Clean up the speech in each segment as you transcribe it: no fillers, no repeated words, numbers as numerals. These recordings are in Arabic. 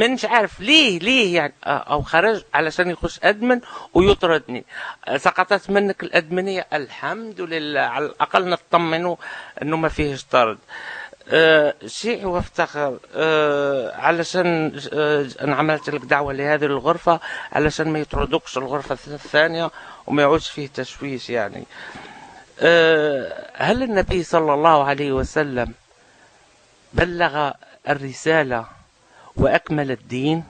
مش عارف ليه يعني، او خرج علشان يخش ادمن ويطردني. سقطت منك الادمنيه، الحمد لله، على الاقل نطمنوا انه ما فيهش طرد. شيء وافتخر علشان انا عملت لك دعوه لهذه الغرفه علشان ما يطردوكش الغرفه الثانيه وما يعودش فيه تشويش يعني. هل النبي صلى الله عليه وسلم بلغ الرسالة وأكمل الدين؟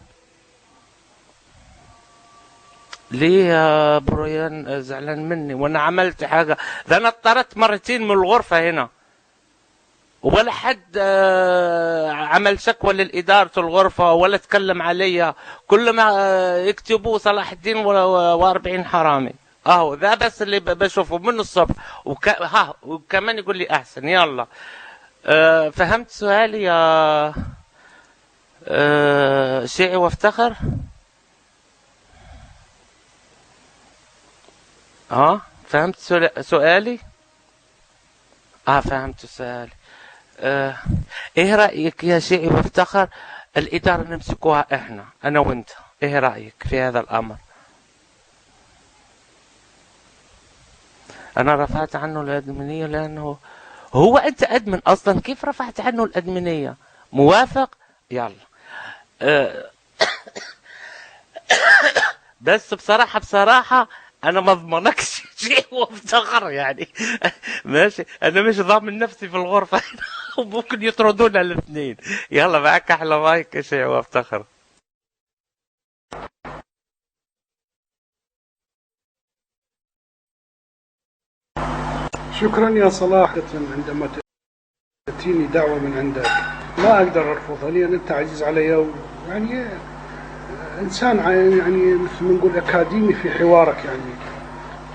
ليه يا بريان زعلان مني وانا عملت حاجة؟ ده انا اضطرت مرتين من الغرفة هنا، ولا حد عمل شكوى للإدارة الغرفة ولا تكلم عليا. كل ما يكتبوا صلاح الدين و40 حرامي، اهو ده بس اللي بشوفه من الصبح. وكمان يقول لي احسن. يلا فهمت سؤالي يا شيعي وافتخر؟ فهمت سؤالي؟ فهمت سؤالي. ايه رأيك يا شيعي وافتخر الإدارة نمسكوها احنا انا وانت؟ ايه رأيك في هذا الامر؟ انا رفعت عنه الادمنية لانه هو انت ادمن اصلا، كيف رفعت عنه الادمنية؟ موافق؟ يلا. بس بصراحة انا ما اضمنكش شيء وافتخر يعني. ماشي، انا مش ضامن نفسي في الغرفة وممكن يطردونا الاثنين. يلا معك احلى مايك يا شيء وافتخر. شكرا يا صلاح. عندما تأتيني دعوة من عندك ما أقدر أرفضها، لأن أنت عزيز علي، يعني إنسان يعني مثل ما نقول أكاديمي في حوارك،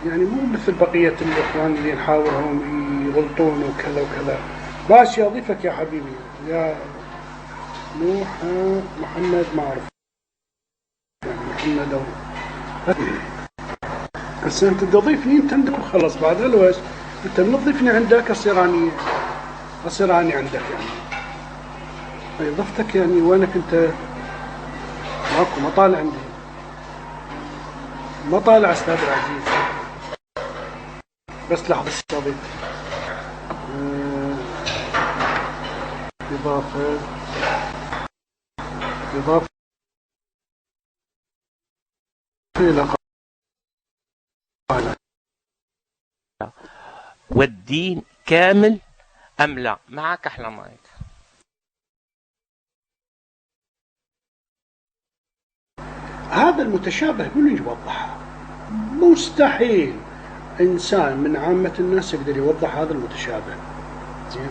يعني مو مثل بقية الإخوان اللي نحاورهم يغلطون وكذا وكذا. باش أضيفك يا حبيبي يا نوح محمد، ما أعرف يعني محمد أو بس أنت تضيفني أنت عندك وخلص. بعد الوش أنت من تضيفني عندك أصير أني عندك يعني. ضفتك يعني وينك أنت؟ ماكو، ما طالع عندي، ما طالع أستاذ العزيز. بس لحظة استضيف إضافة إلى قائمة. والدين كامل أم لا؟ معك أحلى مايك. هذا المتشابه من يوضحه؟ مستحيل إنسان من عامة الناس يقدر يوضح هذا المتشابه. زين،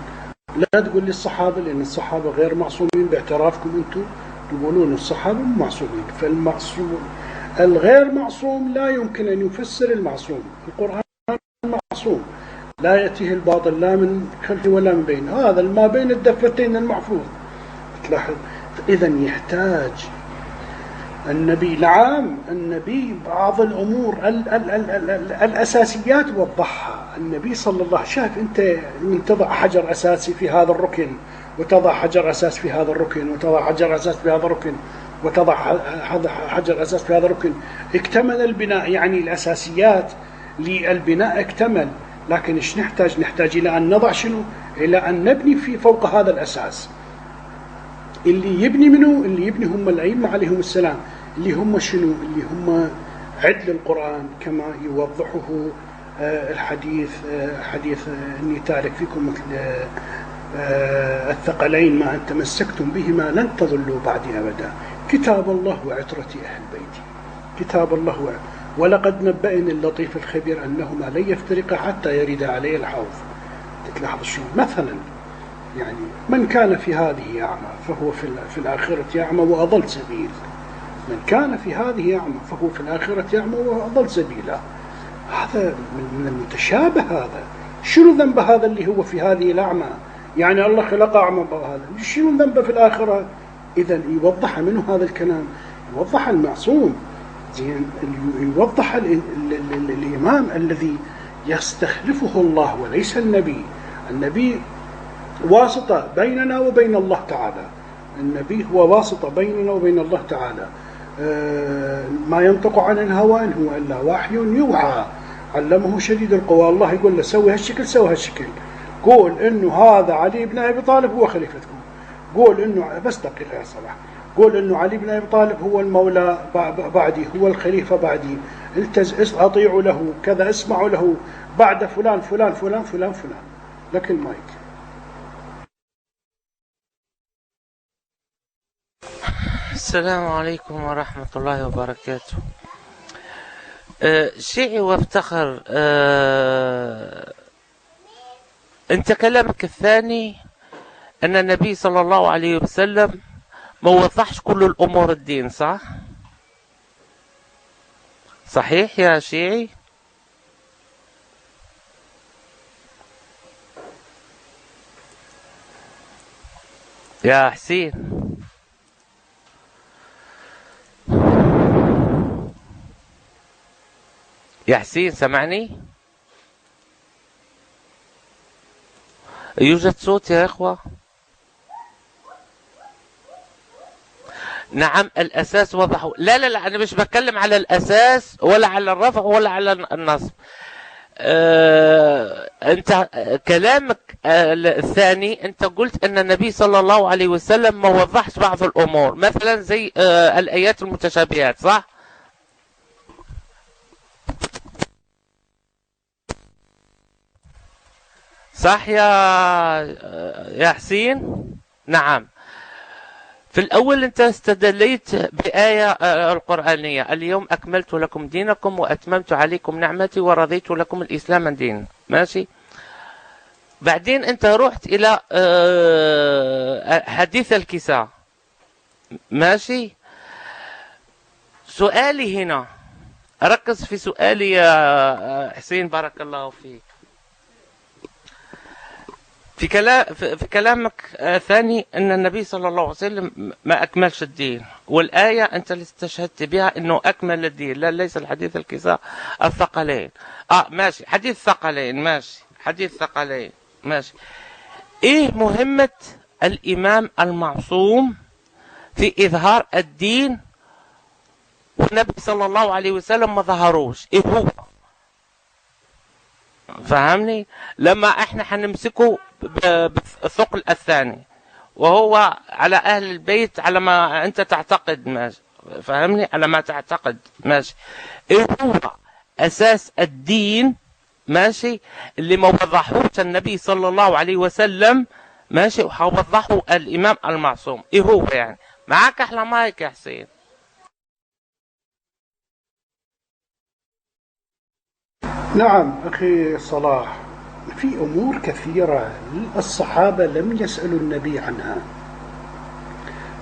لا تقول لي الصحابة، لأن الصحابة غير معصومين باعترافكم أنتم، تقولون الصحابة مو معصومين. فالمعصوم الغير معصوم لا يمكن أن يفسر المعصوم. القرآن معصوم، لا يأتيه الباطل لا من خلفه ولا من بينه، هذا ما بين الدفتين المحفوظ. تلاحظ إذا يحتاج النبي، نعم النبي بعض الأمور الأساسيات وضحها. النبي صلى الله عليه وسلم، شاف أنت من تضع حجر أساسي في هذا الركن، وتضع حجر أساس في هذا الركن، وتضع حجر أساس في هذا الركن، وتضع حجر أساس في هذا الركن، اكتمل البناء. يعني الأساسيات للبناء اكتمل، لكن إيش نحتاج؟ نحتاج إلى أن نضع شنو؟ إلى أن نبني في فوق هذا الأساس. اللي يبني منه، اللي يبني هم الأئمة عليهم السلام، اللي هم شنو؟ اللي هم عدل القرآن كما يوضحه الحديث، حديث إني تارك فيكم مثل الثقلين ما أن تمسكتم بهما لن تضلوا بعدي أبدا، كتاب الله وعترة أهل بيتي. كتاب الله ولقد نبأني اللطيف الخبير أنهما لن يفترقا حتى يرد علي الحوض. تلاحظ شو مثلا؟ يعني من كان في هذه أعمى فهو في الآخرة أعمى وأضل سبيل. من كان في هذه أعمى فهو في الآخرة أعمى وأضل سبيلا. هذا من المتشابه. هذا شنو ذنب هذا اللي هو في هذه الأعمى؟ يعني الله خلق أعمى بهذا، شنو ذنبه في الآخرة؟ إذا يوضح منه هذا الكلام، يوضح المعصوم، زين، يوضح الإمام الذي يستخلفه الله وليس النبي. النبي واسطة بيننا وبين الله تعالى، النبي هو واسطة بيننا وبين الله تعالى. ما ينطق عن الهوى إن هو إلا وحي يوحى علمه شديد القوى. الله يقول له سوي هالشكل سوي هالشكل. قول إنه هذا علي بن أبي طالب هو خليفتكم. قول إنه بس دقيقة يا صلاح. قول إنه علي بن أبي طالب هو المولى بعدي، هو الخليفة بعدي. أطيعوا له كذا، اسمعوا له بعد فلان فلان فلان فلان فلان. لك المايك. السلام عليكم ورحمة الله وبركاته. شيعي وافتخر. انت كلامك الثاني ان النبي صلى الله عليه وسلم ما وضحش كل الامور الدين، صح؟ صحيح يا شيعي؟ يا حسين، يا حسين سمعني؟ يوجد صوت يا إخوة؟ نعم الأساس وضحوا. لا لا لا، أنا مش بتكلم على الأساس ولا على الرفع ولا على النصب. أنت كلامك الثاني أنت قلت أن النبي صلى الله عليه وسلم ما وضحش بعض الأمور، مثلا زي الآيات المتشابهات، صح؟ صح يا حسين؟ نعم. في الأول أنت استدليت بآية القرآنية: اليوم أكملت لكم دينكم وأتممت عليكم نعمتي ورضيت لكم الإسلام دين. ماشي. بعدين أنت رحت إلى حديث الكساء. ماشي. سؤالي هنا، ركز في سؤالي يا حسين، بارك الله فيك. في كلامك ثاني ان النبي صلى الله عليه وسلم ما اكملش الدين، والايه انت اللي استشهدت بها انه اكمل الدين. لا، ليس الحديث الكساء الثقلين. ماشي، حديث ثقلين، ماشي، حديث ثقلين، ماشي. ايه مهمه الامام المعصوم في اظهار الدين والنبي صلى الله عليه وسلم ما ظهروش؟ ايه هو؟ فهمني؟ لما احنا حنمسكه بالثقل الثاني وهو على اهل البيت على ما انت تعتقد، ماشي، فهمني؟ على ما تعتقد، ماشي. ايه هو اساس الدين، ماشي، اللي ما وضحوش النبي صلى الله عليه وسلم، ماشي، ووضحه الامام المعصوم؟ ايه هو يعني؟ معاك احلى مايك يا حسين. نعم أخي صلاح، في أمور كثيرة الصحابة لم يسألوا النبي عنها.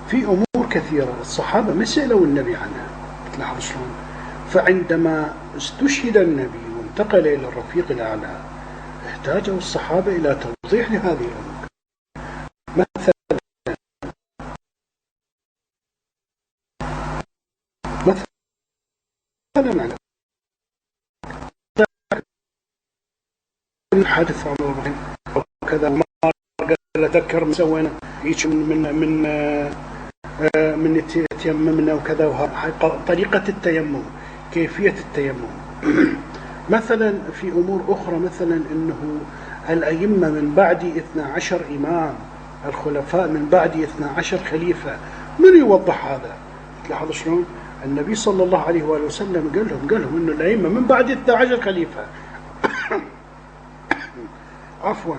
في أمور كثيرة الصحابة ما سألوا النبي عنها. تلاحظ شلون؟ فعندما استشهد النبي وانتقل إلى الرفيق الأعلى احتاجوا الصحابة إلى توضيح لهذه الأمور. مثلا حادث عمر وكذا، وما أتذكر سوينا هيك من تيممنا وكذا، طريقة التيمم، كيفية التيمم. مثلا في أمور أخرى، مثلا أنه الأئمة من بعد 12 إمام، الخلفاء من بعد 12 خليفة، من يوضح هذا؟ تلاحظ شلون؟ النبي صلى الله عليه وآله وسلم قال لهم أنه الأئمة من بعد 12 خليفة. عفوا،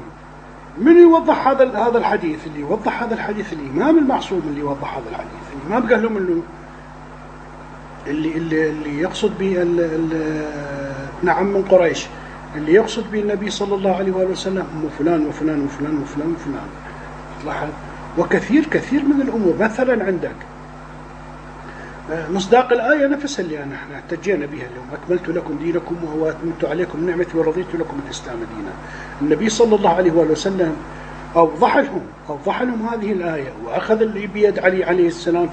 من يوضح هذا الحديث؟ اللي يوضح هذا الحديث الإمام المعصوم، اللي يوضح هذا الحديث. الإمام قال لهم إنه اللي يقصد به نعم من قريش، اللي يقصد به النبي صلى الله عليه وآله وسلم هم فلان وفلان وفلان وفلان وفلان. لاحظ. وكثير من الأمور، مثلا عندك مصداق الآية نفسها اللي احنا احتجينا بها اليوم: أكملت لكم دينكم وأتممت عليكم نعمتي ورضيت لكم الإسلام دينا. النبي صلى الله عليه وآله وسلم أوضح لهم هذه الآية، وأخذ بيد علي عليه السلام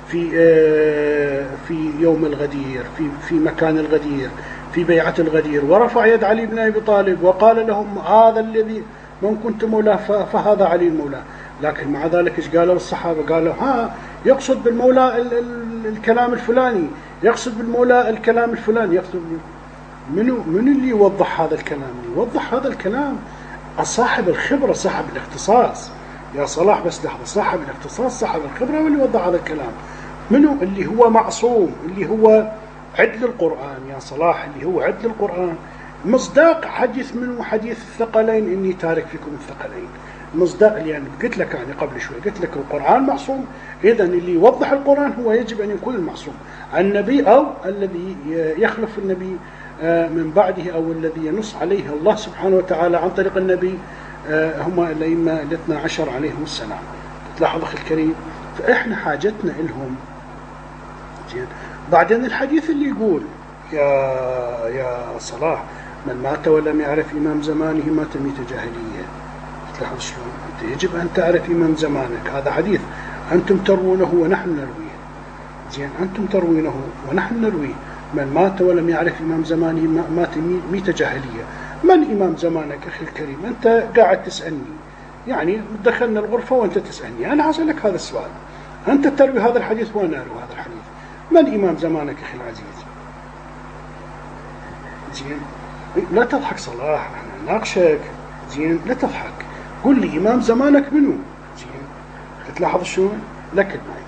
في يوم الغدير، في مكان الغدير، في بيعة الغدير، ورفع يد علي بن أبي طالب وقال لهم: هذا الذي من كنت مولاه فهذا علي المولى. لكن مع ذلك ايش قالوا الصحابة؟ قالوا يقصد بالمولى الكلام الفلاني، يقصد بالمولى الكلام الفلاني، يقصد من اللي يوضح هذا الكلام؟ يوضح هذا الكلام صاحب الخبرة، صاحب الاختصاص. يا صلاح بس لحظة، صاحب الاختصاص صاحب الخبرة واللي يوضح هذا الكلام. منو اللي هو معصوم، اللي هو عدل القرآن يا صلاح، اللي هو عدل القرآن. مصداق حديث منه حديث الثقلين، إني تارك فيكم الثقلين. مصداق يعني قلت لك يعني قبل شوي، قلت لك القرآن معصوم، إذا اللي يوضح القرآن هو يجب أن يكون المعصوم. النبي أو الذي يخلف النبي من بعده، أو الذي ينص عليه الله سبحانه وتعالى عن طريق النبي، هم الأئمة الاثنا عشر عليهم السلام. تلاحظ أخي الكريم، فإحنا حاجتنا إلهم. بعدين الحديث اللي يقول يا صلاح من مات ولم يعرف إمام زمانه مات ميتة جاهلية. تلاحظ شلون؟ أنت يجب أن تعرف إمام زمانك. هذا حديث أنتم تروونه ونحن نرويه. زين، أنتم تروونه ونحن نرويه. من مات ولم يعرف إمام زمانه مات ميتة جاهلية. من إمام زمانك أخي الكريم؟ أنت قاعد تسألني، يعني دخلنا الغرفة وأنت تسألني، أنا أسألك هذا السؤال. أنت تروي هذا الحديث وأنا أروي هذا الحديث. من إمام زمانك أخي العزيز؟ زين، لا تضحك صلاح، أنا ناقشك. زين، لا تضحك، قل لي إمام زمانك منو؟ زين، تلاحظ شو لك المايك.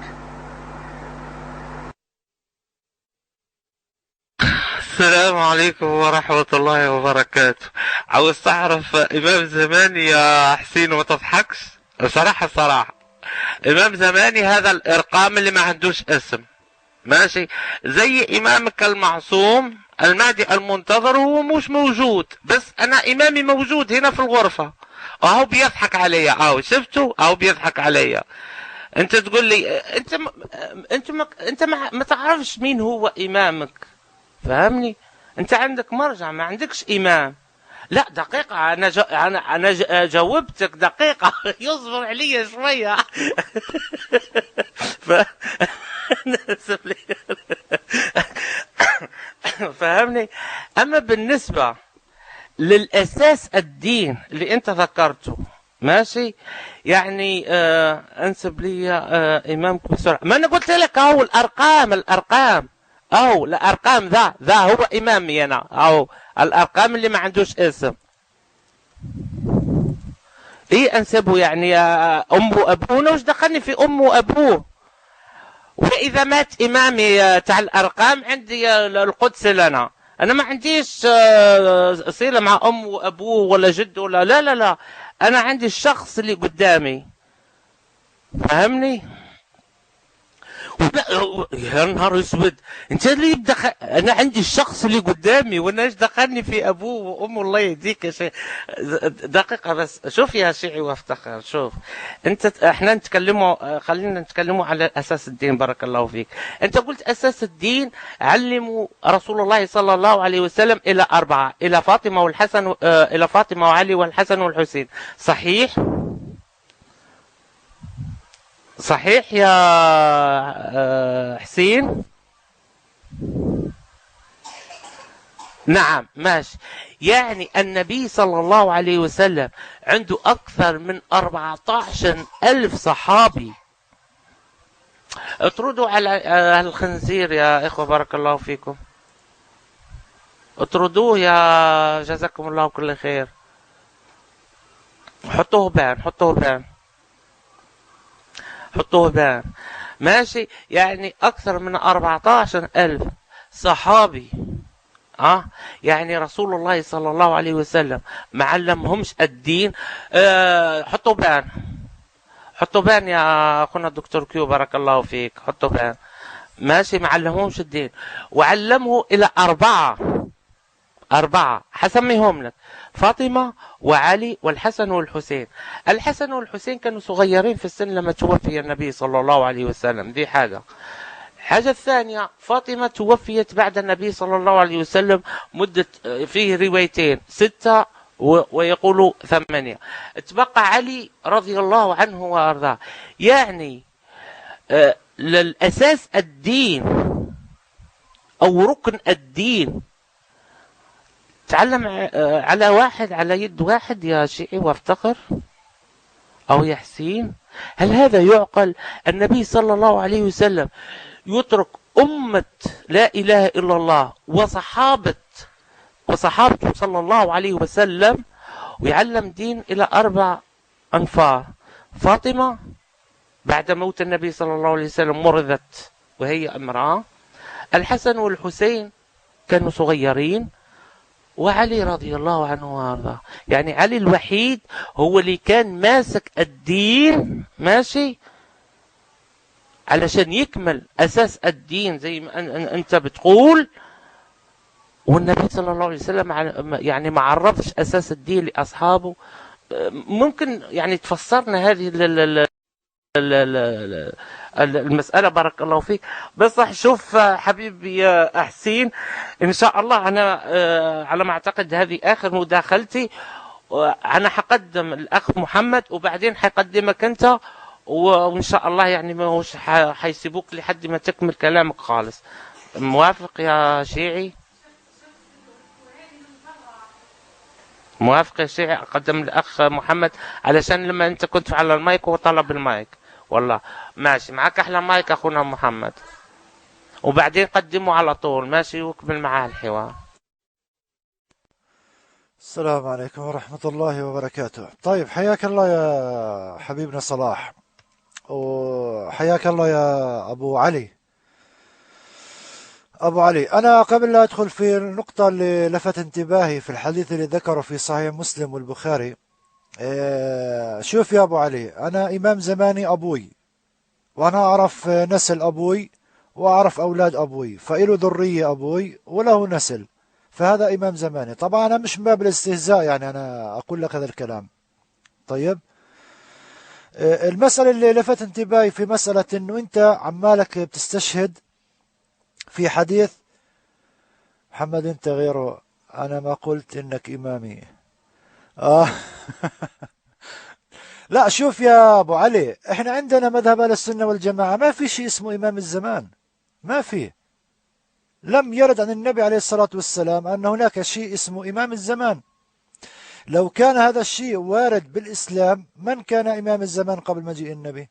السلام عليكم ورحمة الله وبركاته. عاوز تعرف إمام زماني يا حسين وما تضحكش؟ صراحة إمام زماني هذا الإرقام اللي ما عندوش اسم، ماشي؟ زي إمامك المعصوم المهدي المنتظر، هو مش موجود، بس أنا إمامي موجود هنا في الغرفة، أهو بيضحك عليا، أهو شفتوا، أهو بيضحك عليا. أنت تقول لي أنت ما تعرفش مين هو إمامك، فهمني؟ أنت عندك مرجع، ما عندكش إمام. لا دقيقة، أنا جاوبتك دقيقة. يصبر علي شوية. ف... فهمني؟ أما بالنسبة للأساس الدين اللي أنت ذكرته، ماشي؟ يعني أنسب لي إمامك بسرعة. ما أنا قلت لك أهو الأرقام أو الأرقام، ذا هو إمامي أنا، أو الأرقام اللي ما عندوش اسم. إيه أنسبه يعني أم وأبوه؟ وش دخلني في أم وأبوه؟ وإذا مات إمامي تاع الأرقام عندي القدس لنا، أنا ما عنديش صلة مع أم وأبوه ولا جد ولا لا، أنا عندي الشخص اللي قدامي، فهمني؟ يا نهار اسود، انت اللي انا عندي الشخص اللي قدامي، وانا ايش دخلني في ابوه وامه؟ الله يهديك يا شيخ. دقيقه بس، شوف يا شيعي وافتخر، شوف احنا نتكلموا، خلينا نتكلموا على اساس الدين. بارك الله فيك. انت قلت اساس الدين علموا رسول الله صلى الله عليه وسلم الى 4، الى فاطمه والحسن، الى فاطمه وعلي والحسن والحسين، صحيح؟ صحيح يا حسين؟ نعم، ماشي. يعني النبي صلى الله عليه وسلم عنده أكثر من 14,000 صحابي. اطردوا على الخنزير يا إخوة، بارك الله فيكم، اطردوه يا جزاكم الله كل خير. حطوه بان، ماشي. يعني أكثر من 14,000 صحابي. يعني رسول الله صلى الله عليه وسلم ما علمهمش الدين. حطوا بان يا أخونا الدكتور كيو، بارك الله فيك، حطوا بان، ماشي. ما علمهمش الدين، وعلمه إلى 4 حسميهم لك: فاطمة وعلي والحسن والحسين. الحسن والحسين كانوا صغيرين في السن لما توفي النبي صلى الله عليه وسلم، دي حاجة الثانية، فاطمة توفيت بعد النبي صلى الله عليه وسلم مدة، فيه روايتين 6 ويقولوا 8. تبقى علي رضي الله عنه وأرضاه. يعني للأساس الدين أو ركن الدين تعلم على يد واحد يا شيعي وافتخر، أو يا حسين. هل هذا يعقل؟ النبي صلى الله عليه وسلم يترك أمة لا إله إلا الله وصحابته صلى الله عليه وسلم ويعلم دين إلى 4 أنفار. فاطمة بعد موت النبي صلى الله عليه وسلم مرضت وهي امرأة، الحسن والحسين كانوا صغيرين، وعلي رضي الله عنه وارضاه. يعني علي الوحيد هو اللي كان ماسك الدين ماشي علشان يكمل أساس الدين زي ما أنت بتقول، والنبي صلى الله عليه وسلم يعني ما عرفش أساس الدين لأصحابه. ممكن يعني تفسرنا هذه المسألة؟ بارك الله فيك. بس شوف حبيبي يا حسين، إن شاء الله أنا على ما أعتقد هذه آخر مداخلتي. أنا حقدم الأخ محمد وبعدين حقدمك أنت، وإن شاء الله يعني ما هوش حيسيبوك لحد ما تكمل كلامك خالص. موافق يا شيعي؟ موافق يا شيعي؟ أقدم الأخ محمد علشان لما أنت كنت على المايك وطلب المايك. والله ماشي، معك أحلى مايك أخونا محمد، وبعدين قدمه على طول ماشي وكمل معاه الحوار. السلام عليكم ورحمة الله وبركاته. طيب حياك الله يا حبيبنا صلاح، وحياك الله يا أبو علي. أبو علي، أنا قبل لا أدخل في النقطة اللي لفت انتباهي في الحديث اللي ذكره في صحيح مسلم والبخاري، شوف يا أبو علي، أنا إمام زماني أبوي، وأنا أعرف نسل أبوي وأعرف أولاد أبوي، فإله ذرية أبوي وله نسل، فهذا إمام زماني. طبعا أنا مش من باب الاستهزاء، يعني أنا أقول لك هذا الكلام. طيب، المسألة اللي لفت انتباهي في مسألة أنه أنت عمالك بتستشهد في حديث محمد، أنت غيره، أنا ما قلت إنك إمامي. لا شوف يا أبو علي، إحنا عندنا مذهب أهل السنة والجماعة ما في شيء اسمه إمام الزمان، ما في. لم يرد عن النبي عليه الصلاة والسلام أن هناك شيء اسمه إمام الزمان. لو كان هذا الشيء وارد بالإسلام، من كان إمام الزمان قبل مجيء النبي؟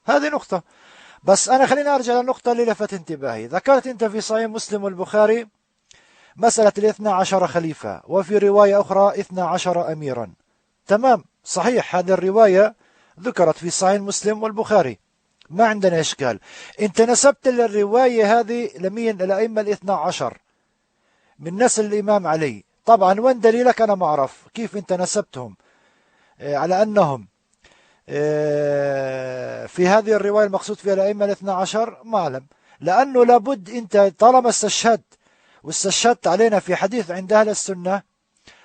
هذه نقطة. بس أنا خليني أرجع للنقطة اللي لفت انتباهي. ذكرت أنت في صحيح مسلم والبخاري مسألة 12 خليفة، وفي رواية أخرى 12 أميرا. تمام، صحيح، هذه الرواية ذكرت في صحيح مسلم والبخاري، ما عندنا إشكال. أنت نسبت الرواية هذه لمين؟ الأئمة 12 من نسل الإمام علي. طبعا وين دليلك؟ أنا ما أعرف كيف أنت نسبتهم على أنهم في هذه الرواية المقصود فيها الأئمة 12، ما أعلم. لأنه لابد أنت طالما واستشهدت علينا في حديث عند أهل السنة،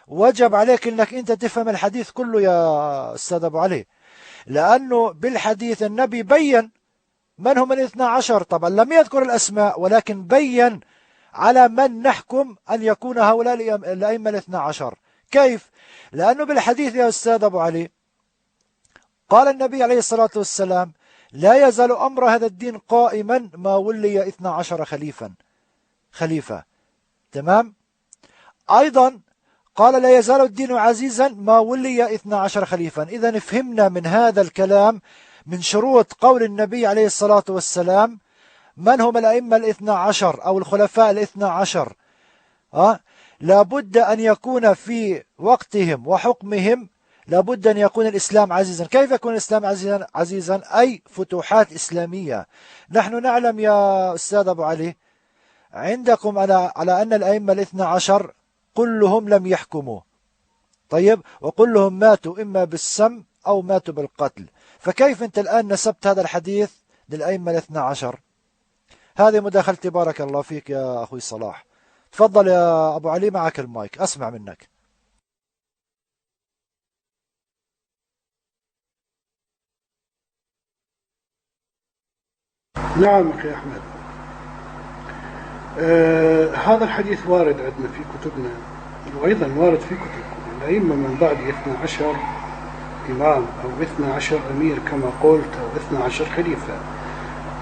وجب عليك أنك أنت تفهم الحديث كله يا أستاذ أبو علي، لأنه بالحديث النبي بين من هم ال12. طبعا لم يذكر الأسماء، ولكن بين على من نحكم أن يكون هؤلاء الأئمة 12. كيف؟ لأنه بالحديث يا أستاذ أبو علي قال النبي عليه الصلاة والسلام: لا يزال أمر هذا الدين قائما ما ولي 12 خليفة. تمام؟ أيضا قال: لا يزال الدين عزيزا ما ولي 12 خليفة. إذا فهمنا من هذا الكلام من شروط قول النبي عليه الصلاة والسلام من هم الأئمة 12 أو الخلفاء 12. لابد أن يكون في وقتهم وحكمهم لابد أن يكون الإسلام عزيزا. كيف يكون الإسلام عزيزا؟ أي فتوحات إسلامية. نحن نعلم يا أستاذ أبو علي عندكم على أن الأئمة 12 كلهم لم يحكموا، طيب، وكلهم ماتوا إما بالسم أو ماتوا بالقتل. فكيف أنت الآن نسبت هذا الحديث للأئمة 12؟ هذه مداخلتي، بارك الله فيك يا أخوي صلاح. تفضل يا أبو علي، معك المايك، أسمع منك. نعم أخي أحمد، هذا الحديث وارد عندنا في كتبنا، وأيضا وارد في كتبكم. الأئمة من بعد 12 إمام أو 12 أمير كما قلت، أو 12 خليفة.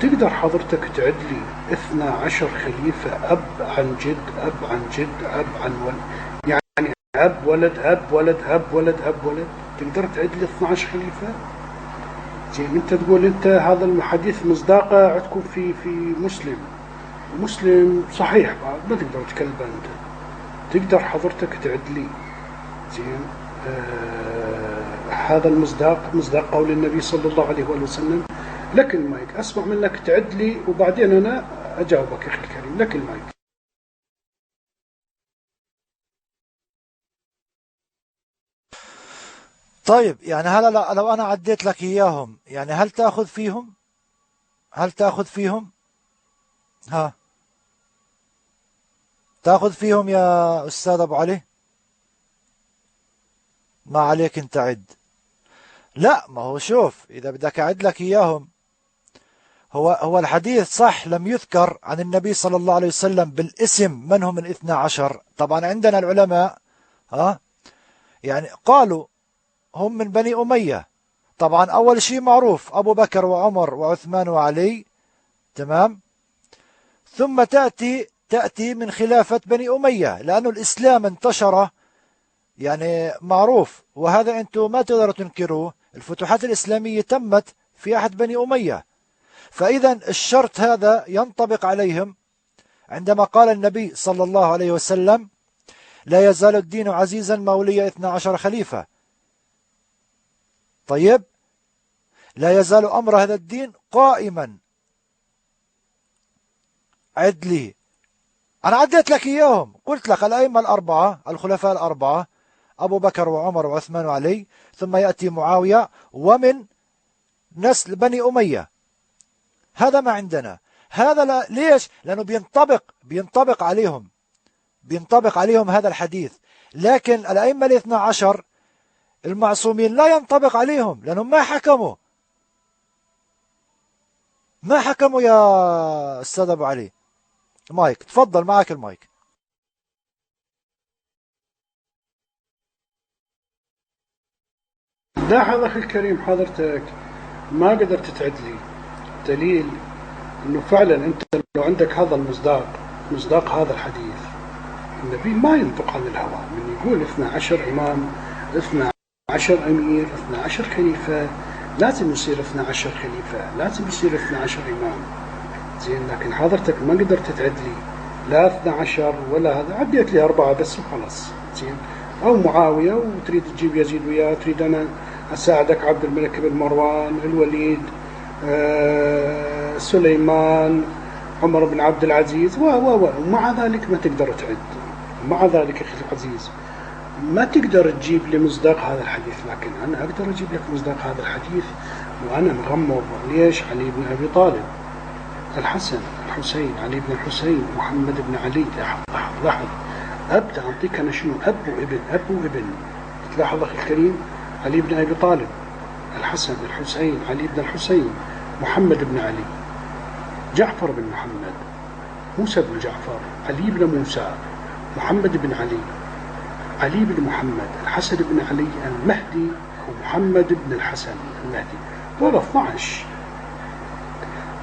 تقدر حضرتك تعد لي 12 خليفة أب عن جد أب عن جد أب عن ولد، يعني أب ولد أب ولد أب ولد أب ولد؟ تقدر تعد لي 12 خليفة؟ زين أنت تقول أنت هذا الحديث مصداقه عندكم في مسلم صحيح، ما تقدر تكذب أنت، تقدر حضرتك تعد لي. زين هذا مصداق قول النبي صلى الله عليه وآله وسلم. لك المايك، أسمع منك تعد لي وبعدين أنا أجاوبك أخي الكريم. لك المايك. طيب يعني هلا لو أنا عديت لك إياهم يعني هل تأخذ فيهم؟ هل تأخذ فيهم؟ ها تأخذ فيهم يا أستاذ أبو علي؟ ما عليك أنت عد. لا ما هو شوف، إذا بدك أعد لك إياهم، هو الحديث صح لم يذكر عن النبي صلى الله عليه وسلم بالاسم من هم الاثنى عشر. طبعا عندنا العلماء يعني قالوا هم من بني أمية. طبعا أول شيء معروف أبو بكر وعمر وعثمان وعلي، تمام. ثم تأتي من خلافة بني أمية، لأنه الإسلام انتشر يعني معروف، وهذا أنتم ما تقدروا تنكروه. الفتوحات الإسلامية تمت في عهد بني أمية، فإذا الشرط هذا ينطبق عليهم عندما قال النبي صلى الله عليه وسلم لا يزال الدين عزيزا ما ولي 12 خليفة. طيب لا يزال أمر هذا الدين قائما. عد لي، أنا عديت لك إياهم، قلت لك الأئمة الأربعة الخلفاء الأربعة أبو بكر وعمر وعثمان وعلي، ثم يأتي معاوية ومن نسل بني أمية. هذا ما عندنا. هذا لا ليش؟ لأنه بينطبق عليهم هذا الحديث. لكن الأئمة الاثنى عشر المعصومين لا ينطبق عليهم، لأنهم ما حكموا يا أستاذ أبو علي. مايك تفضل، معك المايك. لاحظ أخي الكريم حضرتك ما قدرت تعد لي دليل أنه فعلا أنت لو عندك هذا مصداق هذا الحديث، النبي ما ينطق عن الهوى. من يقول 12 إمام، 12 أمير، 12 خليفة، لازم يصير 12 خليفة، لازم يصير 12 إمام. زين لكن حضرتك ما قدرت تعد لي لا 12 ولا هذا، عديت لي 4 بس وخلاص. زين أو معاوية وتريد تجيب يزيد وياه، تريد أنا أساعدك عبد الملك بن مروان، الوليد، سليمان، عمر بن عبد العزيز ومع ذلك ما تقدر تعد. مع ذلك أخي العزيز ما تقدر تجيب لي مصداق هذا الحديث، لكن أنا أقدر أجيب لك مصداق هذا الحديث وأنا مغمض. ليش؟ علي بن أبي طالب، الحسن، الحسين، علي بن الحسين، محمد بن علي. لاحظ أبدأ أعطيك أنا شنو؟ أب وابن. تلاحظ أخي الكريم، علي بن أبي طالب، الحسن، الحسين، علي بن الحسين، محمد بن علي، جعفر بن محمد، موسى بن جعفر، علي بن موسى، محمد بن علي، علي بن محمد، الحسن بن علي المهدي، ومحمد بن الحسن المهدي. دول 12.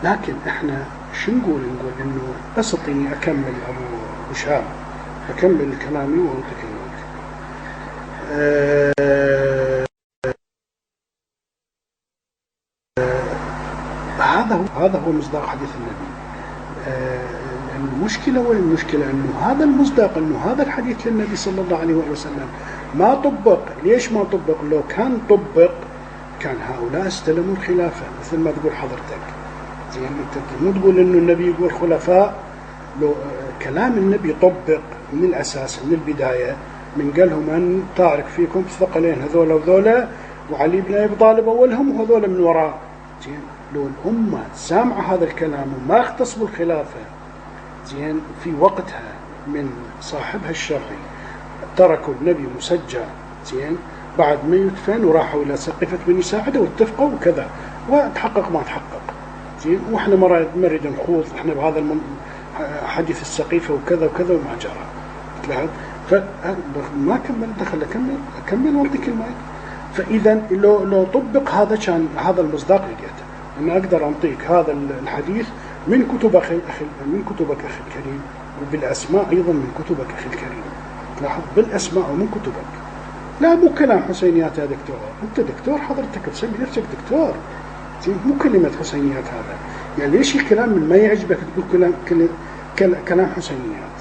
لكن احنا شو نقول انه بس اعطيني اكمل ابو هشام، اكمل كلامي وانطق المايك. هذا هو مصداق حديث النبي. المشكلة انه هذا المصداق، انه هذا الحديث للنبي صلى الله عليه وسلم ما طبق. ليش ما طبق؟ لو كان طبق كان هؤلاء استلموا الخلافة مثل ما تقول حضرتك. زين انت مو تقول انه النبي يقول خلفاء، لو كلام النبي طبق من الاساس من البداية، من قال لهم ان تارك فيكم ثقلين هذول وذولا، وعلي بن ابي طالب اولهم وهذول من وراء. زين لو الامة سامعة هذا الكلام وما اختصوا الخلافة زين في وقتها من صاحبها الشرعي، تركوا النبي مسجى زين بعد ما يدفن وراحوا الى سقيفة بني ساعدة واتفقوا وكذا، وتحقق ما تحقق. زين واحنا ما نريد نخوض احنا بهذا حديث السقيفة وكذا وكذا وما جرى. تلاحظ فما كمل دخل اكمل وانطيك المايك. فاذا لو طبق هذا كان هذا المصداق لقيته. انا اقدر انطيك هذا الحديث من كتبك اخي الكريم، وبالاسماء ايضا من كتبك اخي الكريم. تلاحظ بالاسماء ومن كتبك. لا مو كلام حسينيات يا دكتور، أنت دكتور حضرتك تسمي نفسك دكتور، مو كلمة حسينيات هذا. يعني ليش الكلام من ما يعجبك تقول كلام حسينيات؟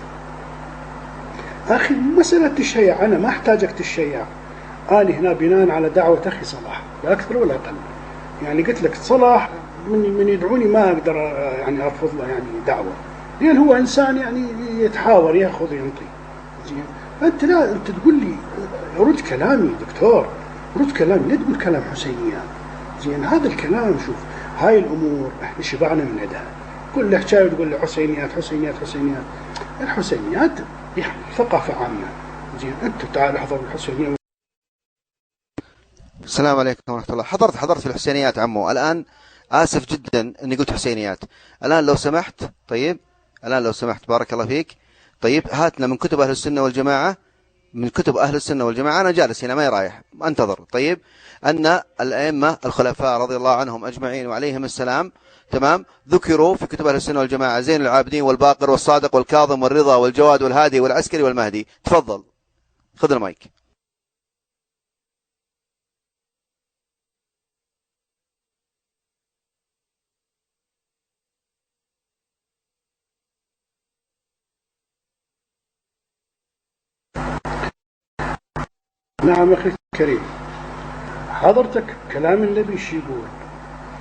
أخي مسألة الشيع أنا ما أحتاجك تشيع، أنا هنا بناء على دعوة أخي صلاح لا أكثر ولا أقل. يعني قلت لك صلاح من يدعوني ما أقدر يعني أرفض له يعني دعوة، لأن هو إنسان يعني يتحاور يأخذ ينطي. أنت لا أنت تقول لي رد كلامي دكتور، رد كلامي، لا تقول كلام حسينيات. زين هذا الكلام شوف هاي الأمور إحنا شبعنا من عندها، كل حكاية تقول لي حسينيات حسينيات حسينيات. الحسينيات يعني ثقافة عامة. زين أنت تعال احضر الحسينيات. السلام عليكم ورحمة الله. حضرت في الحسينيات عمو. الآن آسف جدا أني قلت حسينيات. الآن لو سمحت، طيب الآن لو سمحت بارك الله فيك، طيب هاتنا من كتب أهل السنة والجماعة، من كتب أهل السنة والجماعة. أنا جالس هنا ما رايح أنتظر. طيب أن الأئمة الخلفاء رضي الله عنهم أجمعين وعليهم السلام تمام ذكروا في كتب أهل السنة والجماعة زين العابدين والباقر والصادق والكاظم والرضا والجواد والهادي والعسكري والمهدي. تفضل خذ المايك. نعم أخي الكريم، حضرتك كلام النبي شو يقول؟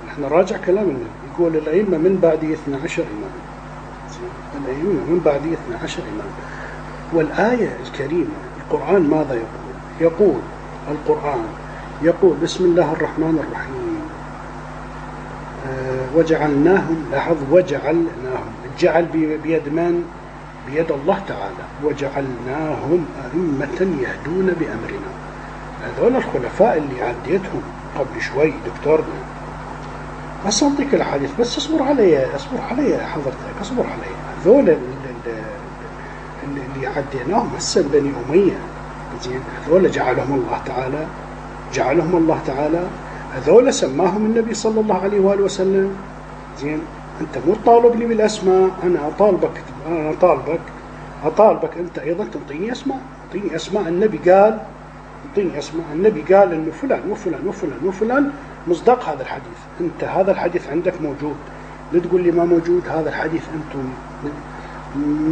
نحن راجع كلام النبي يقول الأئمة من بعد 12 إمام. الأئمة من بعد 12 إمام. والآية الكريمة القرآن ماذا يقول؟ يقول القرآن يقول بسم الله الرحمن الرحيم وجعلناهم، لاحظ وجعلناهم، الجعل بيد من؟ بيد الله تعالى. وجعلناهم أئمة يهدون بأمرنا. هذول الخلفاء اللي عديتهم قبل شوي دكتورنا، بس أنطيك الحديث، بس اصبر علي حضرتك، اصبر علي. هذول اللي عديناهم هسه بني أمية، زين هذول جعلهم الله تعالى، هذول سماهم النبي صلى الله عليه وآله وسلم. زين أنت مو تطالبني بالأسماء، أنا أطالبك أنت أيضا تعطيني أسماء النبي قال، تعطيني أسماء النبي قال إنه فلان وفلان وفلان وفلان مصداق هذا الحديث. أنت هذا الحديث عندك موجود، لا تقول لي ما موجود. هذا الحديث أنتم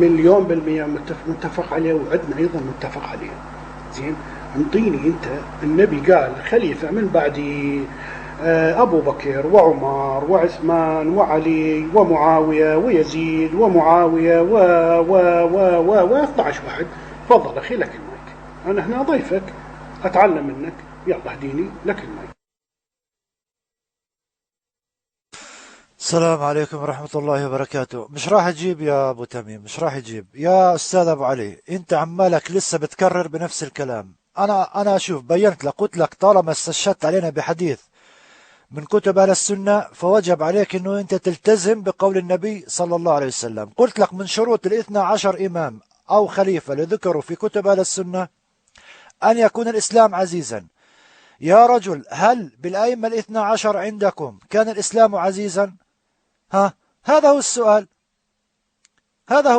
1,000,000% متفق عليه، وعندنا أيضا متفق عليه. زين انطيني أنت النبي قال خليفة من بعدي أبو بكر وعمر وعثمان وعلي ومعاوية ويزيد ومعاوية و 12 واحد. تفضل أخي لك المايك، أنا هنا ضيفك أتعلم منك، يلا اهديني لك المايك. السلام عليكم ورحمة الله وبركاته. مش راح أجيب يا أبو تميم، مش راح أجيب يا أستاذ أبو علي. أنت عمالك لسه بتكرر بنفس الكلام. أنا أشوف بينت لك، قلت لك طالما استشهدت علينا بحديث من كتب أهل السنة فوجب عليك أنه أنت تلتزم بقول النبي صلى الله عليه وسلم. قلت لك من شروط 12 إمام أو خليفة اللي ذكروا في كتب أهل السنة أن يكون الإسلام عزيزا. يا رجل، هل بالأئمة 12 عندكم كان الإسلام عزيزا؟ هذا هو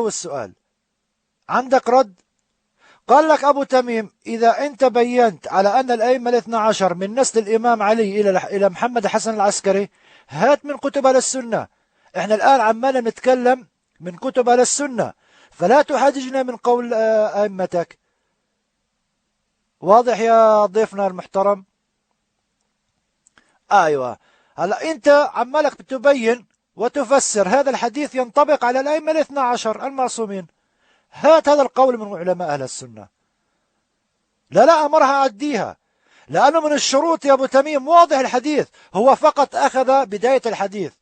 السؤال. عندك رد؟ قال لك أبو تميم إذا أنت بينت على أن الأئمة 12 من نسل الإمام علي إلى محمد حسن العسكري، هات من كتب أهل السنة. إحنا الآن عمالنا نتكلم من كتب أهل السنة، فلا تحاججنا من قول أئمتك. واضح يا ضيفنا المحترم؟ أيوة. هلا أنت عمالك بتبين وتفسر هذا الحديث ينطبق على الأئمة 12 المعصومين. هات هذا القول من علماء أهل السنة. لا ما راح أعديها، لأنه من الشروط يا أبو تميم واضح الحديث. هو فقط أخذ بداية الحديث،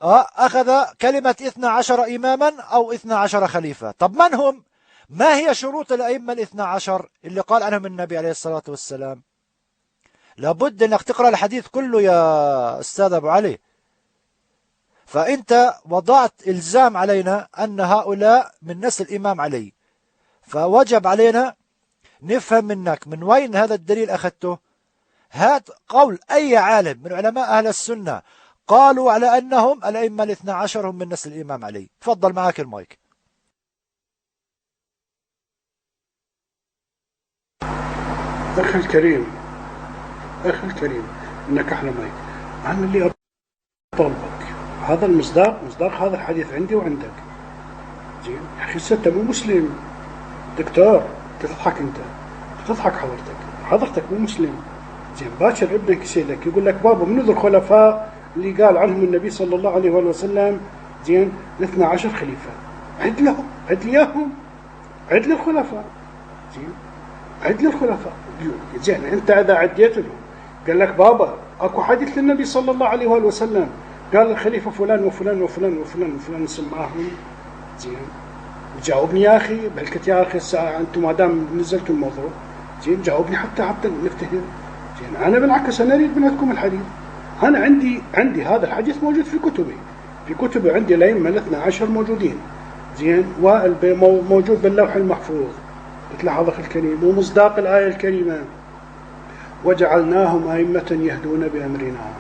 أخذ كلمة 12 إماما أو 12 خليفة. طب من هم؟ ما هي شروط الأئمة 12 اللي قال عنهم النبي عليه الصلاة والسلام؟ لابد أنك تقرأ الحديث كله يا أستاذ أبو علي. فأنت وضعت إلزام علينا أن هؤلاء من نسل الإمام علي، فوجب علينا نفهم منك من وين هذا الدليل أخذته. هات قول أي عالم من علماء أهل السنة قالوا على أنهم الأئمة 12 هم من نسل الإمام علي. تفضل معك المايك. أخي الكريم، أخي الكريم، إنك أحلى ماي. أنا اللي أطالبك هذا مصداق هذا الحديث عندي وعندك. زين يا أخي أنت مو مسلم دكتور، تضحك أنت، تضحك حضرتك مو مسلم. زين باكر ابنك يسألك يقول لك بابا منو ذو الخلفاء اللي قال عنهم النبي صلى الله عليه وسلم زين 12 خليفة؟ عد لهم، عد لي إياهم، عد لي الخلفاء. زين عد لي الخلفاء. زين أنت إذا عديت لهم قال لك بابا أكو حديث للنبي صلى الله عليه وسلم قال الخليفة فلان وفلان وفلان وفلان وفلان سماهم. زين جاوبني يا أخي بهالكت يا أخي الساعة، أنتم ما دام نزلتوا الموضوع زين جاوبني حتى نفتهم. زين أنا بالعكس أنا أريد منكم الحديث. أنا عندي هذا الحديث موجود في كتبي عندي الأئمة الاثنى عشر موجودين. زين موجود باللوح المحفوظ مثل هذا الكريم ومصداق الآية الكريمة وجعلناهم أئمة يهدون بأمرنا.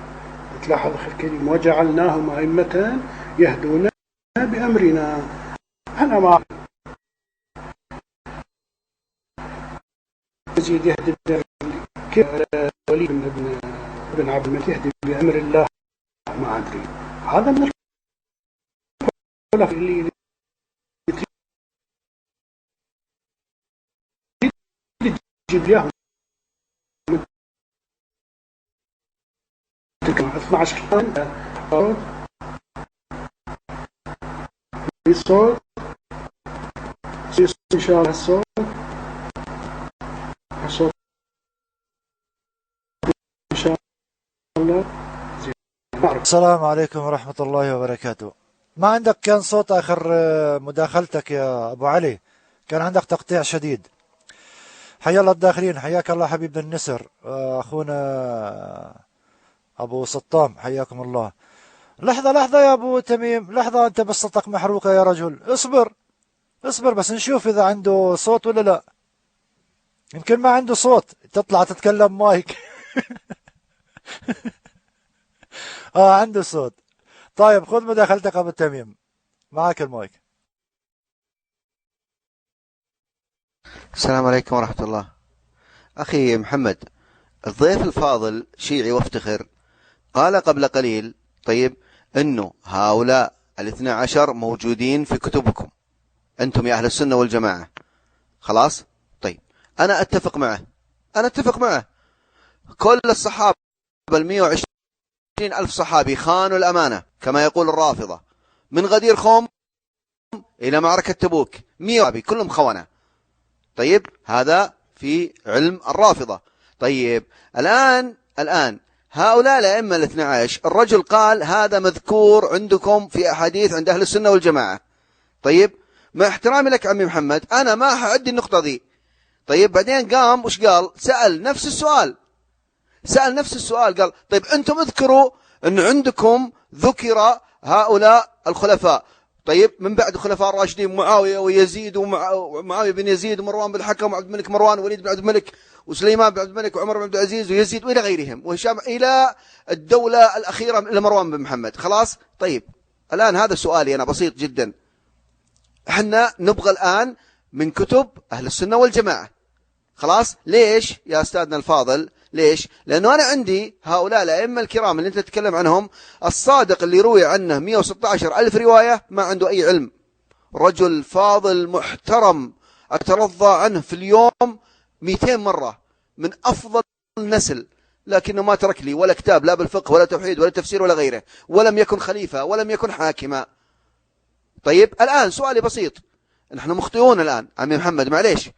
مثل هذا الكريم وجعلناهم أئمة يهدون بأمرنا. أنا ما يزيد يهدي ولي بن عبد الملك يهدي بأمر الله ما أدري. هذا من الخلفاء اللي يجيب لهم 12 الصوت إن شاء الله الصوت إن شاء الله. السلام عليكم ورحمة الله وبركاته. ما عندك كان صوت آخر مداخلتك يا أبو علي، كان عندك تقطيع شديد. حيا الله الداخلين، حياك الله حبيب النسر، أخونا أبو سطام حياكم الله. لحظة يا أبو تميم، لحظة، أنت بسطك محروقة يا رجل، اصبر بس نشوف إذا عنده صوت ولا لا. يمكن ما عنده صوت، تطلع تتكلم مايك. عنده صوت. طيب خذ مداخلتك أبو تميم، معك المايك. السلام عليكم ورحمة الله. أخي محمد، الضيف الفاضل شيعي وافتخر قال قبل قليل طيب أنه هؤلاء الاثنى عشر موجودين في كتبكم أنتم يا أهل السنة والجماعة. خلاص طيب أنا أتفق معه. كل الصحابة 120 ألف صحابي خانوا الأمانة كما يقول الرافضة، من غدير خوم إلى معركة تبوك 100 صحابي كلهم خونة. طيب هذا في علم الرافضة. طيب الآن هؤلاء الأئمة الاثنى عشر الرجل قال هذا مذكور عندكم في أحاديث عند أهل السنة والجماعة. طيب مع احترامي لك عمي محمد أنا ما هعدي النقطة ذي. طيب بعدين قام وش قال؟ سأل نفس السؤال قال طيب أنتم اذكروا أن عندكم ذكر هؤلاء الخلفاء. طيب من بعد الخلفاء الراشدين معاوية ويزيد ومعاوية بن يزيد ومروان بن الحكم وعبد الملك مروان ووليد بن عبد الملك وسليمان بن عبد الملك وعمر بن عبد العزيز ويزيد وإلى غيرهم وهشام إلى الدولة الأخيرة إلى مروان بن محمد. خلاص طيب الآن هذا سؤالي أنا بسيط جدا. احنا نبغى الآن من كتب أهل السنة والجماعة. خلاص ليش يا أستاذنا الفاضل؟ ليش؟ لأنه أنا عندي هؤلاء الأئمة الكرام اللي أنت تتكلم عنهم، الصادق اللي روي عنه 116 ألف رواية ما عنده أي علم، رجل فاضل محترم أترضى عنه في اليوم 200 مرة، من أفضل النسل، لكنه ما ترك لي ولا كتاب لا بالفقه ولا توحيد ولا تفسير ولا غيره، ولم يكن خليفة ولم يكن حاكما. طيب الآن سؤالي بسيط، نحن مخطئون الآن عمي محمد معليش،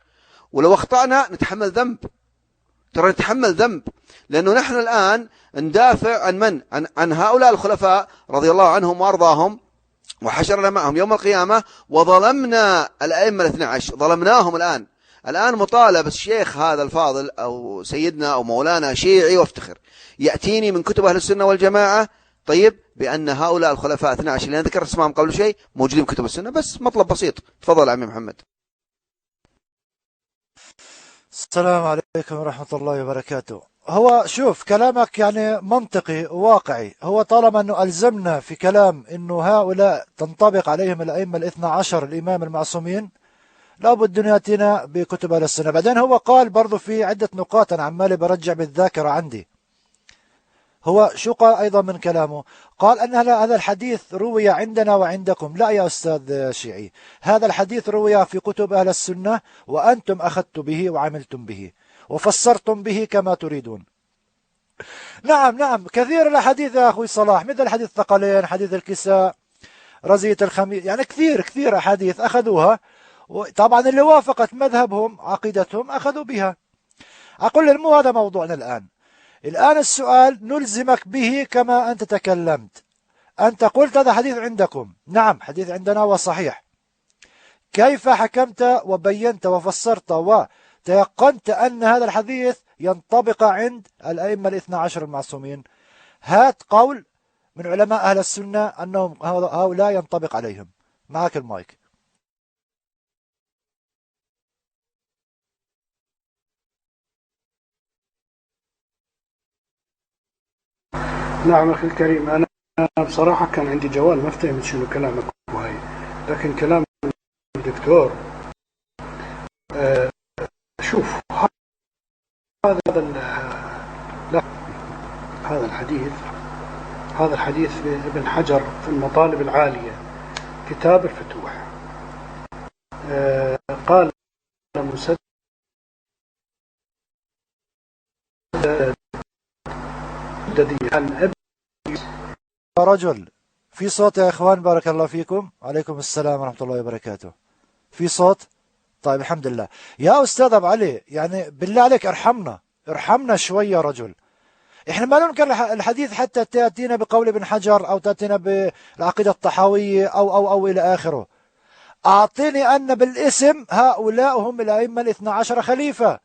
ولو اخطأنا نتحمل ذنب، ترى نتحمل ذنب، لأنه نحن الآن ندافع عن من؟ عن هؤلاء الخلفاء رضي الله عنهم وأرضاهم، وحشرنا معهم يوم القيامة، وظلمنا الأئمة الاثنى عشر، ظلمناهم. الآن مطالب الشيخ هذا الفاضل أو سيدنا أو مولانا شيعي وافتخر يأتيني من كتب أهل السنة والجماعة طيب بأن هؤلاء الخلفاء 12 اللي ذكر اسمهم قبل شيء موجودين في كتب السنة. بس مطلب بسيط. تفضل عمي محمد. السلام عليكم ورحمة الله وبركاته. هو شوف كلامك يعني منطقي وواقعي، هو طالما أنه ألزمنا في كلام أنه هؤلاء تنطبق عليهم الأئمة الاثنى عشر الإمام المعصومين، لابد أن يأتينا بكتب أهل السنة. بعدين هو قال برضو في عدة نقاط، أنا عمالي برجع بالذاكرة عندي. هو شو قال أيضا من كلامه؟ قال أن هذا الحديث روي عندنا وعندكم. لا يا أستاذ شيعي، هذا الحديث روي في كتب أهل السنة وأنتم أخذتم به وعملتم به وفسرتم به كما تريدون. نعم نعم، كثير الأحاديث يا أخوي صلاح، مثل حديث الثقلين، حديث الكساء، رزية الخميس، يعني كثير أحاديث أخذوها، طبعا اللي وافقت مذهبهم عقيدتهم أخذوا بها. أقول مو هذا موضوعنا الآن السؤال نلزمك به كما أنت تكلمت. أنت قلت هذا حديث عندكم، نعم حديث عندنا وصحيح. كيف حكمت وبينت وفسرت وتيقنت أن هذا الحديث ينطبق عند الأئمة الاثنى عشر المعصومين؟ هات قول من علماء أهل السنة أنهم هؤلاء ينطبق عليهم. معك المايك. نعم أخي الكريم، أنا بصراحة كان عندي جوال ما فهمت شنو كلامك وهي، لكن كلام الدكتور شوف لا هذا الحديث ابن حجر في المطالب العالية كتاب الفتوح قال مسدد عن أبي. رجل في صوت يا إخوان، بارك الله فيكم. عليكم السلام ورحمة الله وبركاته. في صوت؟ طيب الحمد لله. يا أستاذ أبو علي، يعني بالله عليك ارحمنا شوية يا رجل. إحنا ما ننكر الحديث حتى تأتينا بقول ابن حجر أو تأتينا بالعقيدة الطحاوية أو إلى آخره. أعطيني أن بالاسم هؤلاء هم الأئمة الاثنى عشر خليفة.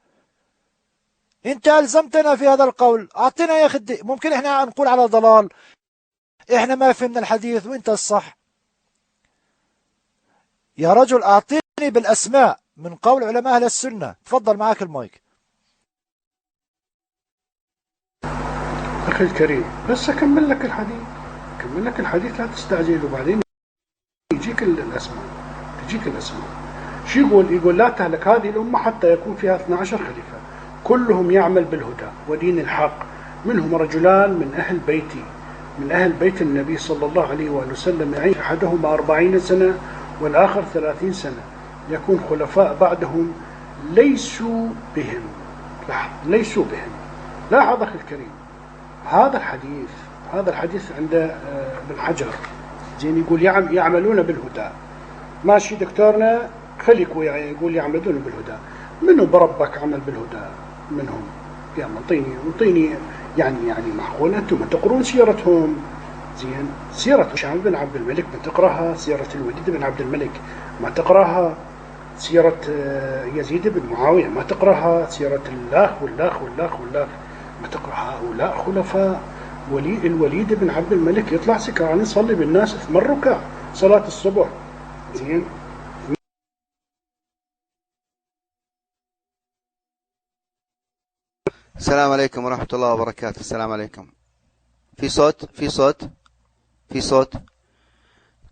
أنت ألزمتنا في هذا القول، أعطينا يا أخي. ممكن إحنا نقول على ضلال، إحنا ما فهمنا الحديث وإنت الصح. يا رجل أعطيني بالأسماء من قول علماء أهل السنة. تفضل معك المايك. أخي الكريم بس أكمل لك الحديث لا تستعجل، وبعدين تجيك الأسماء. شو يقول لا تهلك هذه الأمة حتى يكون فيها 12 خليفة كلهم يعمل بالهدى ودين الحق، منهم رجلان من أهل بيت النبي صلى الله عليه وآله وسلم، يعيش أحدهما 40 سنة والآخر 30 سنة، يكون خلفاء بعدهم ليسوا بهم. لاحظ أخي الكريم، هذا الحديث عند ابن حجر زين، يقول يعملون بالهدى. ماشي دكتورنا خليك يعني يقول يعملون بالهدى. منو بربك عمل بالهدى منهم؟ يلا انطيني يعني معقول انتم تقرون سيرتهم زين؟ سيرة هشام بن عبد الملك ما تقراها، سيرة الوليد بن عبد الملك ما تقراها، سيرة يزيد بن معاوية ما تقراها، سيرة واللاخ ما تقرأ. هؤلاء خلفاء. الوليد بن عبد الملك يطلع سكران يصلي بالناس 8 ركع صلاة الصبح زين. السلام عليكم ورحمة الله وبركاته. السلام عليكم. في صوت.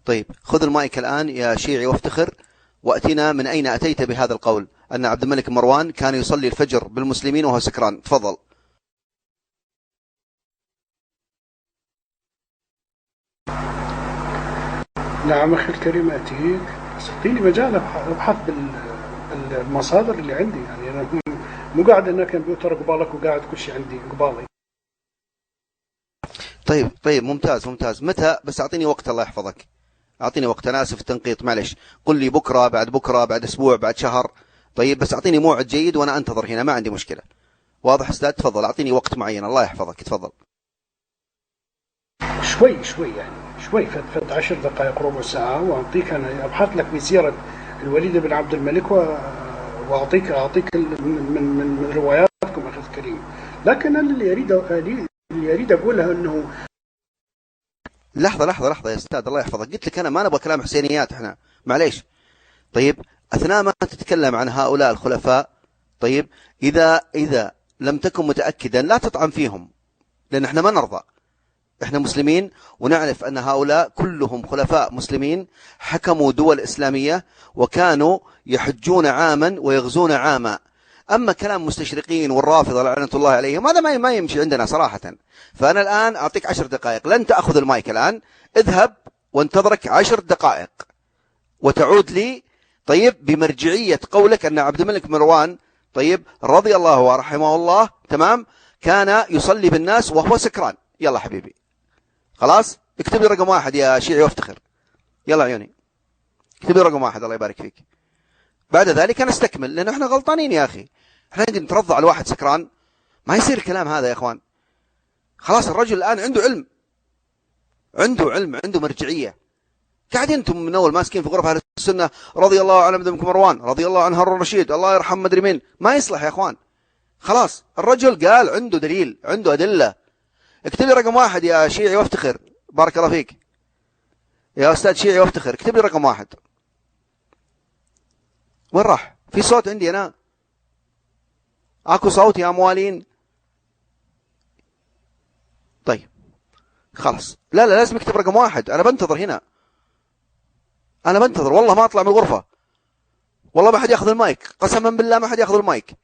طيب خذ المايك الآن يا شيعي وافتخر، وأتنا من أين أتيت بهذا القول أن عبد الملك مروان كان يصلي الفجر بالمسلمين وهو سكران. تفضل. نعم أخي الكريم أتيك، بس اعطيني مجال أبحث بالمصادر اللي عندي. يعني أنا مو قاعد أن كمبيوتر قبالك وقاعد كل شيء عندي قبالي. طيب ممتاز. متى؟ بس أعطيني وقت، الله يحفظك. أعطيني وقت. أنا آسف التنقيط، معلش. قل لي بكرة، بعد أسبوع، بعد شهر. طيب بس أعطيني موعد جيد وأنا أنتظر هنا، ما عندي مشكلة. واضح أستاذ؟ تفضل أعطيني وقت معين، الله يحفظك. تفضل. شوي فد 10 دقائق ربع ساعة وأعطيك. أنا أبحث لك بسيرة الوليد بن عبد الملك وأعطيك من رواياتكم أخي الكريم. لكن أنا اللي يريد أقولها أنه لحظة يا أستاذ، الله يحفظك. قلت لك أنا ما نبغى كلام حسينيات إحنا، معليش. طيب أثناء ما تتكلم عن هؤلاء الخلفاء، طيب إذا لم تكن متأكدا لا تطعن فيهم، لأن إحنا ما نرضى. إحنا مسلمين ونعرف أن هؤلاء كلهم خلفاء مسلمين حكموا دول إسلامية وكانوا يحجون عاما ويغزون عاما. أما كلام مستشرقين والرافضة لعنة الله عليهم هذا ما يمشي عندنا صراحة. فأنا الآن أعطيك 10 دقائق، لن تأخذ المايك الآن، اذهب وانتظرك 10 دقائق وتعود لي طيب بمرجعية قولك أن عبد الملك مروان طيب رضي الله ورحمه الله تمام كان يصلي بالناس وهو سكران. يلا حبيبي خلاص اكتب لي رقم 1 يا شيعي وافتخر. يلا عيوني اكتب لي رقم 1 الله يبارك فيك. بعد ذلك نستكمل لأنه احنا غلطانين يا أخي. احنا نجي نترضى على واحد سكران؟ ما يصير الكلام هذا يا اخوان. خلاص الرجل الآن عنده علم، عنده مرجعية. قاعدين انتم من اول ماسكين في غرف اهل السنه رضي الله عن عبد الملك مروان رضي الله عن هارون الرشيد الله يرحم مدري مين. ما يصلح يا اخوان. خلاص الرجل قال عنده دليل، عنده ادله. اكتب لي رقم 1 يا شيعي وافتخر. بارك الله فيك يا استاذ شيعي وافتخر، اكتب لي رقم 1. وين راح؟ في صوت عندي انا؟ اكو صوت يا موالين؟ طيب خلاص لا لازم اكتب رقم 1. انا بنتظر هنا، أنا بنتظر والله ما أطلع من الغرفة، والله ما حد يأخذ المايك، قسما بالله ما حد يأخذ المايك.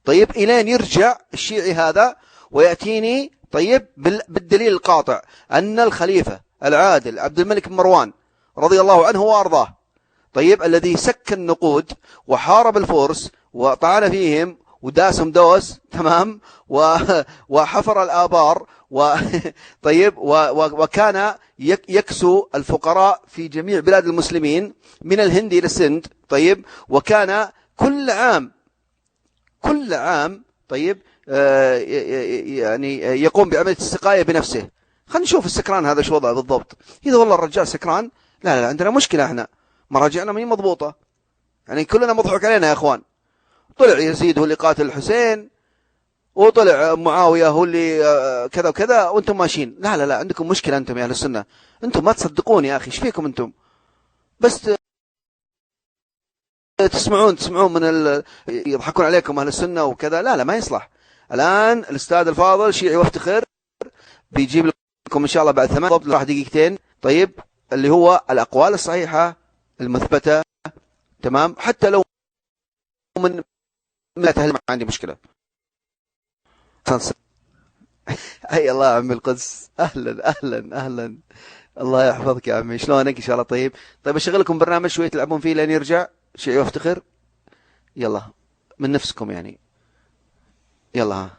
طيب إلين يرجع الشيعي هذا ويأتيني طيب بالدليل القاطع أن الخليفة العادل عبد الملك بن مروان رضي الله عنه وأرضاه طيب الذي سك النقود وحارب الفرس وطعن فيهم وداسهم دوس تمام وحفر الآبار طيب وكان يكسو الفقراء في جميع بلاد المسلمين من الهند إلى السند طيب، وكان كل عام طيب يعني يقوم بعملية السقاية بنفسه. خلينا نشوف السكران هذا شو وضعه بالضبط. إذا والله الرجال سكران لا عندنا مشكلة، احنا مراجعنا ما هي مضبوطة، يعني كلنا مضحوك علينا يا اخوان. طلع يزيد هو اللي قاتل الحسين، وطلع معاوية هو اللي كذا وكذا، وانتم ماشيين. لا عندكم مشكلة انتم يا اهل السنة، انتم ما تصدقون يا اخي. ايش فيكم انتم؟ بس تسمعون من يضحكون عليكم اهل السنة وكذا. لا ما يصلح. الان الاستاذ الفاضل شيعي وافتخر بيجيب لكم ان شاء الله بعد 8 بالضبط راح دقيقتين طيب اللي هو الاقوال الصحيحة المثبتة تمام، حتى لو من لا تهل ما عندي مشكلة. اي الله يا عمي القدس، اهلا الله يحفظك يا عمي، شلونك؟ ان شاء الله طيب اشغل لكم برنامج شويه تلعبون فيه لين يرجع شيعي وافتخر. يلا من نفسكم يعني، يلا ها.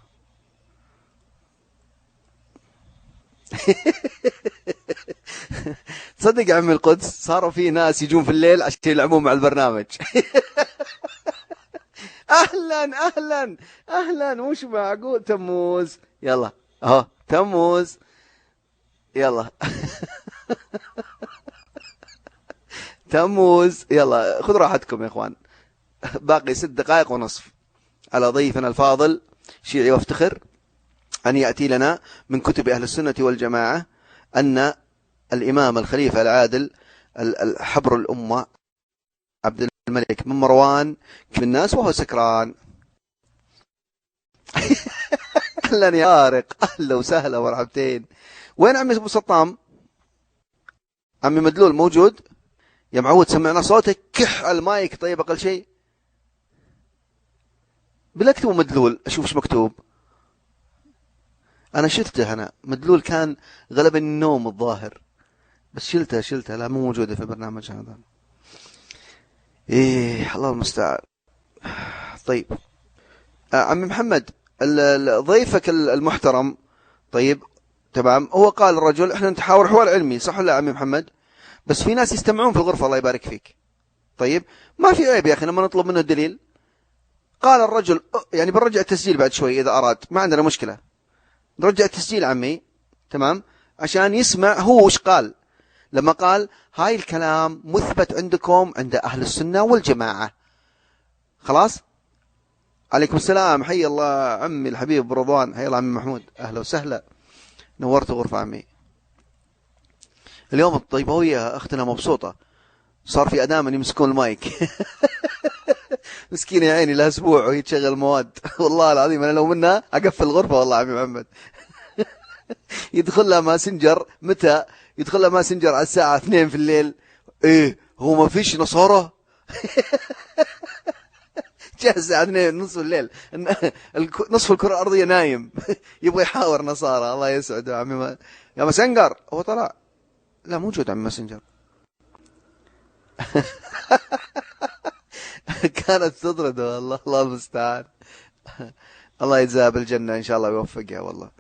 تصدق يا عمي القدس صاروا في ناس يجون في الليل عشان يلعبون مع البرنامج. اهلا وش معقول؟ تموز يلا اهو تموز يلا. تموز يلا خذ راحتكم يا اخوان. باقي 6 دقائق ونصف على ضيفنا الفاضل شيعي وافتخر أن يأتي لنا من كتب أهل السنة والجماعة أن الإمام الخليفة العادل حبر الأمة عبد الملك بن مروان من الناس وهو سكران. أهلا يا طارق، أهلا وسهلا مرحبتين. وين عمي أبو سطام؟ عمي مدلول موجود؟ يا معود سمعنا صوتك، كح على المايك طيب أقل شيء. بلا اكتبوا مدلول أشوف ايش مكتوب. أنا شلته، أنا مدلول كان غلب النوم الظاهر، بس شلتها لا مو موجودة في البرنامج هذا. إيه الله المستعان. طيب عمي محمد ضيفك المحترم طيب تمام، هو قال الرجل احنا نتحاور حوار علمي صح ولا عمي محمد؟ بس في ناس يستمعون في الغرفة الله يبارك فيك. طيب ما في عيب يا أخي لما نطلب منه الدليل. قال الرجل يعني بنرجع التسجيل بعد شوي إذا أراد، ما عندنا مشكلة، نرجع التسجيل عمي تمام عشان يسمع هو وش قال لما قال هاي الكلام مثبت عندكم عند أهل السنة والجماعة. خلاص. عليكم السلام، حي الله عمي الحبيب رضوان، حي الله عمي محمود، أهلا وسهلا، نورت غرفة عمي. اليوم الطيبوية أختنا مبسوطة، صار في أداة من يمسكون المايك. مسكينة يا عيني لها أسبوع وهي تشغل مواد. والله العظيم أنا لو منها أقفل الغرفة والله عمي محمد. يدخل لها ماسنجر متى؟ يدخل لها ماسنجر على الساعة 2 في الليل. إيه هو ما فيش نصارى؟ جاء الساعة 2 نصف الليل، نصف الكرة الأرضية نايم يبغى يحاور نصارى. الله يسعده عمي. يا مسنجر هو طلع، لا موجود عمي مسنجر. كانت تطرده والله، الله المستعان. الله يجزاها بالجنة إن شاء الله ويوفقها والله.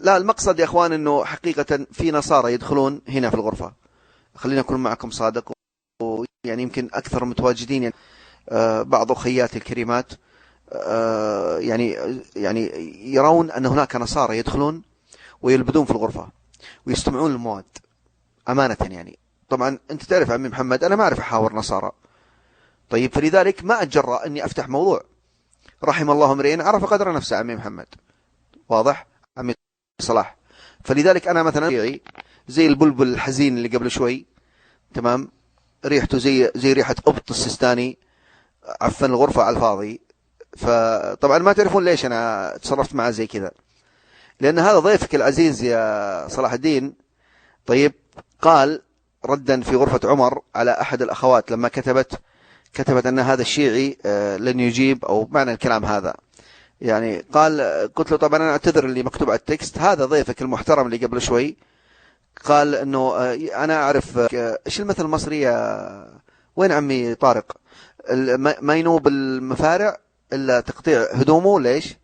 لا المقصد يا أخوان أنه حقيقة في نصارى يدخلون هنا في الغرفة، خلينا نكون معكم صادق، ويعني يمكن أكثر متواجدين يعني بعض أخياتي الكريمات يعني يرون أن هناك نصارى يدخلون ويلبدون في الغرفة ويستمعون للمواد أمانة. يعني طبعا أنت تعرف عمي محمد أنا ما أعرف أحاور نصارى، طيب فلذلك ما أتجرأ أني أفتح موضوع. رحم الله امرئ عرف قدر نفسه عمي محمد، واضح عمي صلاح. فلذلك أنا مثلا زي البلبل الحزين اللي قبل شوي، تمام، ريحته زي ريحة قبط السستاني، عفن الغرفة على الفاضي. فطبعا ما تعرفون ليش أنا تصرفت معه زي كذا، لأن هذا ضيفك العزيز يا صلاح الدين. طيب قال ردا في غرفة عمر على أحد الأخوات لما كتبت أن هذا الشيعي لن يجيب أو معنى الكلام هذا، يعني قال، قلت له طبعا أنا أعتذر اللي مكتوب على التكست، هذا ضيفك المحترم اللي قبل شوي قال أنه أنا أعرف إيش المثل المصري وين عمي طارق، ما ينوب المفارع إلا تقطيع هدومه. ليش؟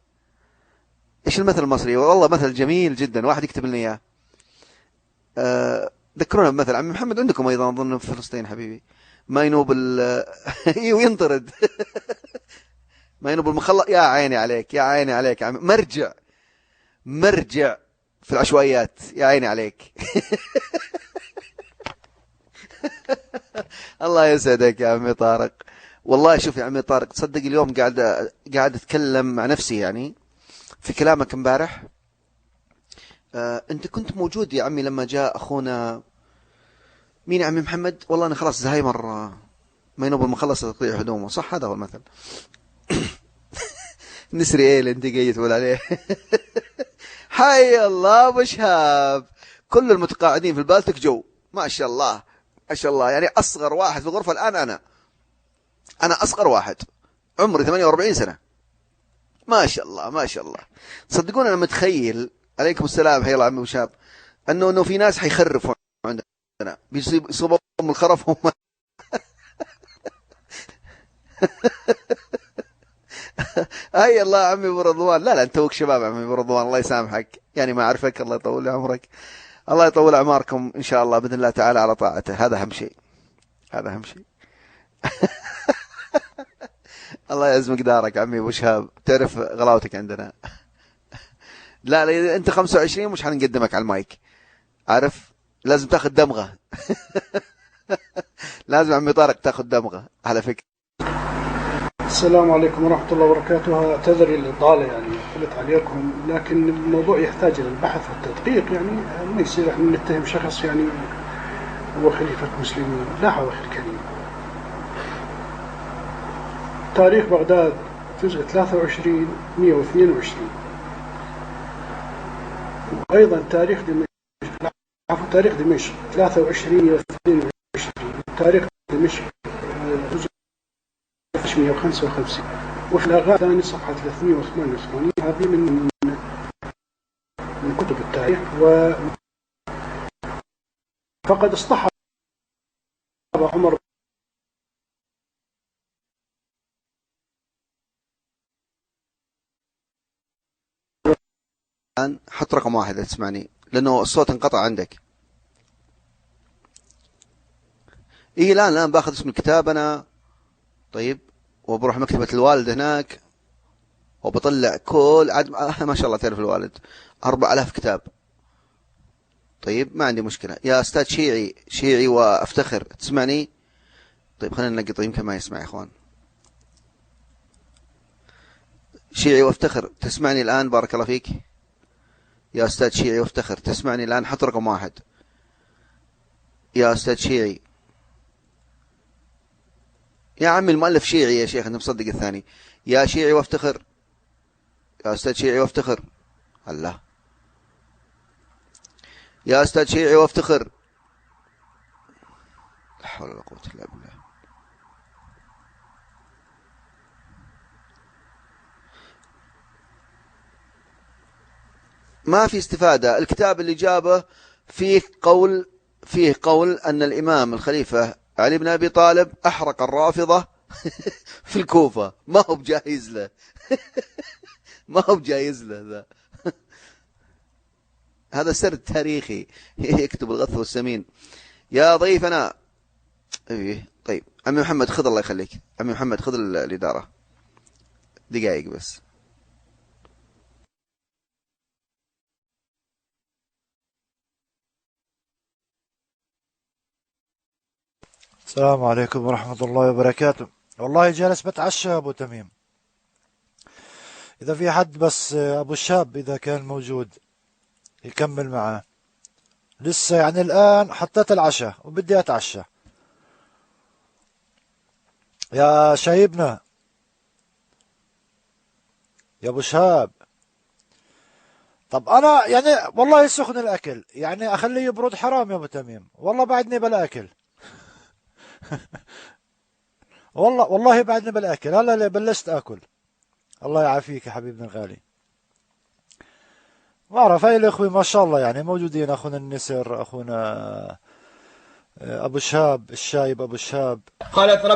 إيش المثل المصري؟ والله مثل جميل جدا، واحد يكتب لنا إياه. ذكرونا بمثل عمي محمد، عندكم أيضا أظن في فلسطين حبيبي، ما ينوب إيوه ينطرد. ما ينوب المخلط. يا عيني عليك، يا عيني عليك عمي، مرجع في العشوائيات، يا عيني عليك. الله يسعدك يا عمي طارق. والله شوف يا عمي طارق، تصدق اليوم قاعد اتكلم مع نفسي يعني في كلامك امبارح. انت كنت موجود يا عمي لما جاء اخونا مين يا عمي محمد، والله انا خلاص زهايمر، ما ينوب المخلص تقطيع هدومه، صح هذا هو المثل. نسري ايه اللي انت قاعد تقول عليه. حي الله ابو شهاب، كل المتقاعدين في البالتك جو ما شاء الله ما شاء الله. يعني اصغر واحد في الغرفه الان انا اصغر واحد، عمري 48 سنه، ما شاء الله ما شاء الله. تصدقون انا متخيل، عليكم السلام حي الله عمي ابو شهاب، انه في ناس حيخرفوا عندنا بيصيبهم الخرف هم. اي الله عمي ابو رضوان، لا انت توك شباب عمي ابو رضوان، الله يسامحك، يعني ما اعرفك، الله يطول عمرك، الله يطول اعماركم ان شاء الله باذن الله تعالى على طاعته، هذا اهم شيء، هذا اهم شيء. الله يعز مقدارك عمي ابو شهاب، تعرف غلاوتك عندنا. لا اذا انت 25 مش حنقدمك على المايك، عارف، لازم تاخذ دمغه. لازم عمي طارق تاخذ دمغه على فكره. السلام عليكم ورحمة الله وبركاته. اعتذر للإطالة يعني قلت عليكم، لكن الموضوع يحتاج إلى البحث والتدقيق، يعني ما يصير احنا نتهم شخص يعني هو خليفة مسلمين. لا أخي الكريم، تاريخ بغداد جزء 23 122، وأيضا تاريخ دمشق 23 122، تاريخ دمشق جزء 155، وفي الأغاني الثاني صفحة 388. هذه من كتب التاريخ. فقد اصطحب عمر الآن حط رقم 1 تسمعني، لأنه الصوت انقطع عندك. إيه الآن باخذ اسم الكتاب أنا، طيب، وبروح مكتبة الوالد هناك وبطلع كل ما شاء الله تعرف الوالد 4000 كتاب. طيب ما عندي مشكلة يا أستاذ شيعي وأفتخر، تسمعني؟ طيب خلينا ننقط، يمكن ما يسمع يا إخوان. شيعي وافتخر، تسمعني الآن؟ بارك الله فيك يا أستاذ شيعي وافتخر، تسمعني الآن؟ حط رقم 1 يا أستاذ شيعي. يا عمي المؤلف شيعي يا شيخ، أنت مصدق الثاني. يا شيعي وافتخر، يا أستاذ شيعي وافتخر، الله، يا أستاذ شيعي وافتخر، لا حول ولا قوة إلا بالله. ما في استفادة. الكتاب اللي جابه فيه قول أن الإمام الخليفة علي بن أبي طالب أحرق الرافضة في الكوفة. ما هو بجايز له ما هو بجايز له ذا. هذا سرد تاريخي يكتب الغث والسمين. يا ضيفنا ايه طيب عمي محمد خذ، الله يخليك عمي محمد خذ الإدارة دقائق بس. السلام عليكم ورحمة الله وبركاته. والله جالس بتعشى يا أبو تميم، إذا في حد بس أبو الشاب إذا كان موجود يكمل معاه. لسه يعني الآن حطيت العشاء وبدي أتعشى. يا شايبنا يا أبو شاب، طب أنا يعني والله سخن الأكل، يعني أخليه يبرد حرام يا أبو تميم، والله بعدني بلا أكل والله بعدني بلا أكل، هلا اللي بلشت أكل. الله يعافيك يا حبيبنا الغالي. ما أعرف هاي الأخوة ما شاء الله يعني موجودين، أخونا النسر، أخونا أبو شاب الشايب، أبو شاب. قالت